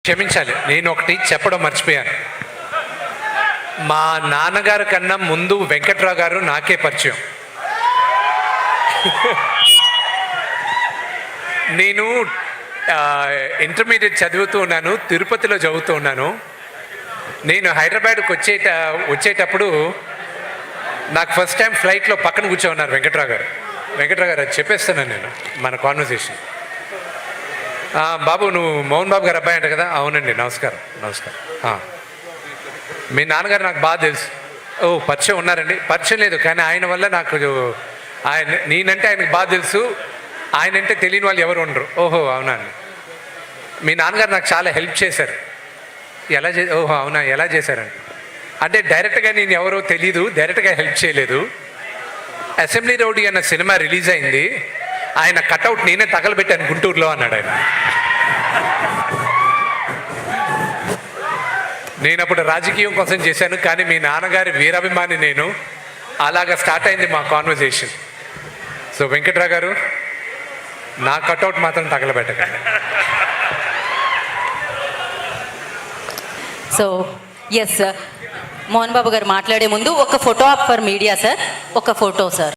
క్షమించాలి, నేను ఒకటి చెప్పడం మర్చిపోయాను. మా నాన్నగారి కన్నా ముందు వెంకట్రావు గారు నాకే పరిచయం. నేను ఇంటర్మీడియట్ చదువుతూ ఉన్నాను, తిరుపతిలో చదువుతూ ఉన్నాను. నేను హైదరాబాద్కి వచ్చేటప్పుడు నాకు ఫస్ట్ టైం ఫ్లైట్లో పక్కన కూర్చోన్నారు వెంకట్రావు గారు. వెంకట్రావు గారు అది చెప్పేస్తున్నాను నేను మన కాన్వర్సేషన్. బాబు నువ్వు మోహన్ బాబు గారు అబ్బాయి అంట కదా? అవునండి, నమస్కారం నమస్కారం. మీ నాన్నగారు నాకు బాగా తెలుసు. ఓ పరిచయం ఉన్నారండి? పరిచయం లేదు, కానీ ఆయన వల్ల నాకు నేనంటే ఆయనకు బాగా తెలుసు, ఆయన అంటే తెలియని వాళ్ళు ఎవరు ఉండరు. ఓహో అవునా అండి, మీ నాన్నగారు నాకు చాలా హెల్ప్ చేశారు. ఓహో అవునా, ఎలా చేశారండి అంటే డైరెక్ట్గా నేను ఎవరో తెలీదు, డైరెక్ట్గా హెల్ప్ చేయలేదు. అసెంబ్లీ రౌడీ అన్న సినిమా రిలీజ్ అయింది, ఆయన కట్అవుట్ నేనే తగలబెట్టాను గుంటూరులో అన్నాడు ఆయన. నేను అప్పుడు రాజకీయం కోసం చేశాను, కానీ మీ నాన్నగారి వీరాభిమాని నేను. అలాగా స్టార్ట్ అయింది మా కాన్వర్సేషన్. సో వెంకట్రావు గారు, నా కట్అవుట్ మాత్రం తగలబెట్టకండి. So yes sir, Mohan Babu గారు మాట్లాడే ముందు ఒక photo op for media sir, ఒక ఫోటో సార్.